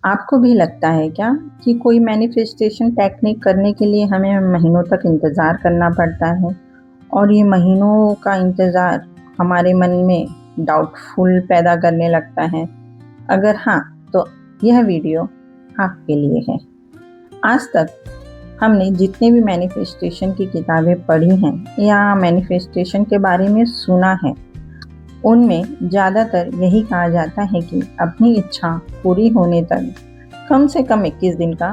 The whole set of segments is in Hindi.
आपको भी लगता है क्या कि कोई मैनिफेस्टेशन टेक्निक करने के लिए हमें महीनों तक इंतज़ार करना पड़ता है और ये महीनों का इंतज़ार हमारे मन में डाउटफुल पैदा करने लगता है? अगर हाँ, तो यह वीडियो आपके लिए है। आज तक हमने जितने भी मैनिफेस्टेशन की किताबें पढ़ी हैं या मैनिफेस्टेशन के बारे में सुना है, उनमें ज़्यादातर यही कहा जाता है कि अपनी इच्छा पूरी होने तक कम से कम 21 दिन का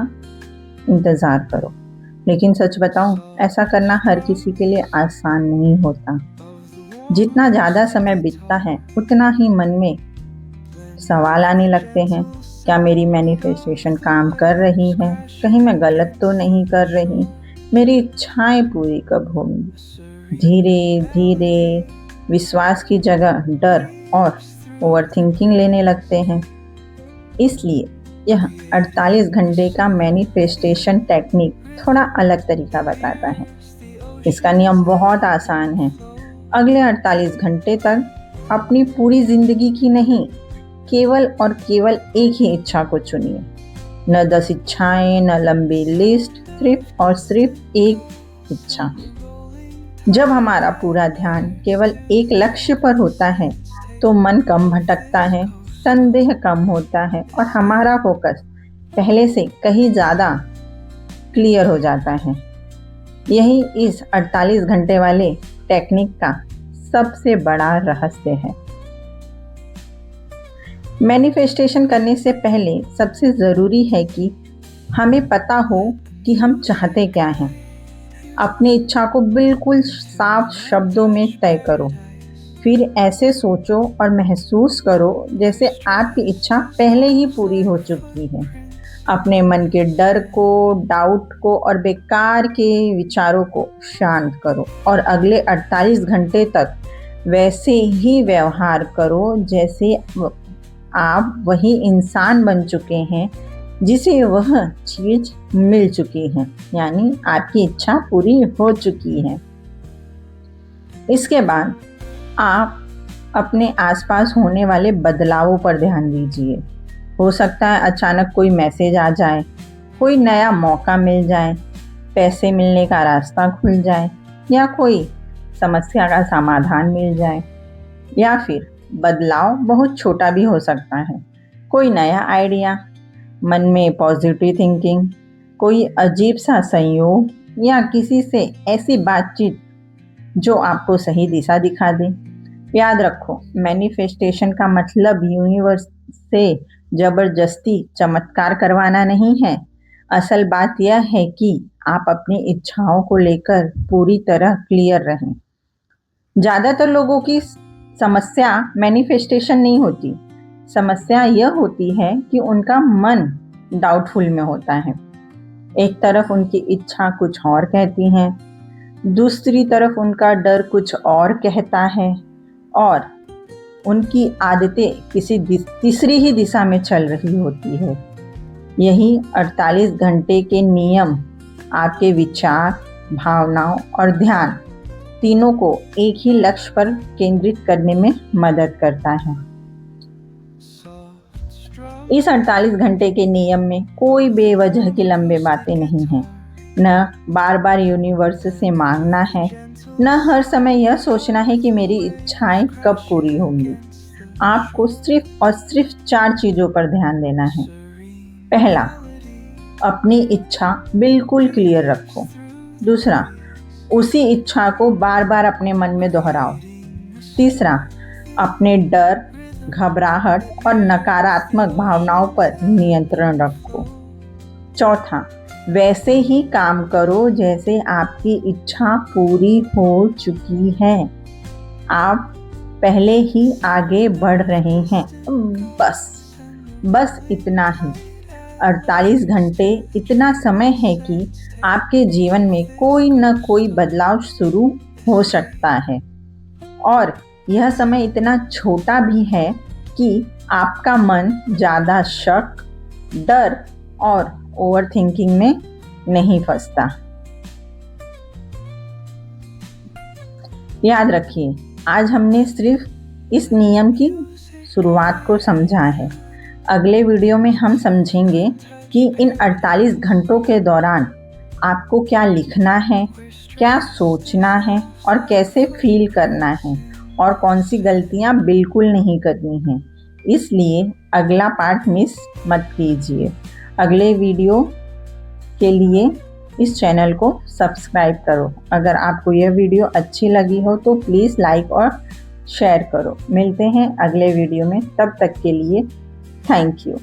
इंतज़ार करो। लेकिन सच बताऊं, ऐसा करना हर किसी के लिए आसान नहीं होता। जितना ज़्यादा समय बीतता है, उतना ही मन में सवाल आने लगते हैं। क्या मेरी मैनिफेस्टेशन काम कर रही है? कहीं मैं गलत तो नहीं कर रही? मेरी इच्छाएं पूरी कब होंगी? धीरे धीरे विश्वास की जगह डर और ओवरथिंकिंग लेने लगते हैं। इसलिए यह 48 घंटे का मैनिफेस्टेशन टेक्निक थोड़ा अलग तरीका बताता है। इसका नियम बहुत आसान है। अगले 48 घंटे तक अपनी पूरी जिंदगी की नहीं, केवल और केवल एक ही इच्छा को चुनिए। न 10 इच्छाएं, न लंबी लिस्ट, सिर्फ और सिर्फ एक इच्छा। जब हमारा पूरा ध्यान केवल एक लक्ष्य पर होता है तो मन कम भटकता है, संदेह कम होता है और हमारा फोकस पहले से कहीं ज़्यादा क्लियर हो जाता है। यही इस 48 घंटे वाले टेक्निक का सबसे बड़ा रहस्य है। मैनिफेस्टेशन करने से पहले सबसे ज़रूरी है कि हमें पता हो कि हम चाहते क्या हैं। अपनी इच्छा को बिल्कुल साफ शब्दों में तय करो। फिर ऐसे सोचो और महसूस करो जैसे आपकी इच्छा पहले ही पूरी हो चुकी है। अपने मन के डर को, डाउट को और बेकार के विचारों को शांत करो और अगले 48 घंटे तक वैसे ही व्यवहार करो जैसे आप वही इंसान बन चुके हैं जिसे वह चीज मिल चुकी है, यानी आपकी इच्छा पूरी हो चुकी है। इसके बाद आप अपने आसपास होने वाले बदलावों पर ध्यान दीजिए। हो सकता है अचानक कोई मैसेज आ जाए, कोई नया मौका मिल जाए, पैसे मिलने का रास्ता खुल जाए या कोई समस्या का समाधान मिल जाए। या फिर बदलाव बहुत छोटा भी हो सकता है। कोई नया आइडिया, मन में पॉजिटिव थिंकिंग, कोई अजीब सा संयोग या किसी से ऐसी बातचीत जो आपको सही दिशा दिखा दे। याद रखो, मैनिफेस्टेशन का मतलब यूनिवर्स से जबरदस्ती चमत्कार करवाना नहीं है। असल बात यह है कि आप अपनी इच्छाओं को लेकर पूरी तरह क्लियर रहें। ज़्यादातर लोगों की समस्या मैनिफेस्टेशन नहीं होती। समस्या यह होती है कि उनका मन डाउटफुल में होता है। एक तरफ उनकी इच्छा कुछ और कहती है, दूसरी तरफ उनका डर कुछ और कहता है और उनकी आदतें किसी तीसरी ही दिशा में चल रही होती है। यही 48 घंटे के नियम आपके विचार, भावनाओं और ध्यान तीनों को एक ही लक्ष्य पर केंद्रित करने में मदद करता है। इस 48 घंटे के नियम में कोई बेवजह की लंबी बातें नहीं हैं। न बार बार यूनिवर्स से मांगना है, न हर समय यह सोचना है कि मेरी इच्छाएं कब पूरी होंगी। आपको सिर्फ और सिर्फ 4 चीजों पर ध्यान देना है। पहला, अपनी इच्छा बिल्कुल क्लियर रखो। दूसरा, उसी इच्छा को बार बार अपने मन में दोहराओ। तीसरा, अपने डर, घबराहट और नकारात्मक भावनाओं पर नियंत्रण रखो। चौथा, वैसे ही काम करो जैसे आपकी इच्छा पूरी हो चुकी है। आप पहले ही आगे बढ़ रहे हैं। बस इतना ही। 48 घंटे इतना समय है कि आपके जीवन में कोई न कोई बदलाव शुरू हो सकता है और यह समय इतना छोटा भी है कि आपका मन ज़्यादा शक, डर और ओवरथिंकिंग में नहीं फंसता। याद रखिए, आज हमने सिर्फ इस नियम की शुरुआत को समझा है। अगले वीडियो में हम समझेंगे कि इन 48 घंटों के दौरान आपको क्या लिखना है, क्या सोचना है और कैसे फील करना है और कौन सी गलतियां बिल्कुल नहीं करनी हैं। इसलिए अगला पार्ट मिस मत कीजिए। अगले वीडियो के लिए इस चैनल को सब्सक्राइब करो। अगर आपको यह वीडियो अच्छी लगी हो तो प्लीज़ लाइक और शेयर करो। मिलते हैं अगले वीडियो में, तब तक के लिए थैंक यू।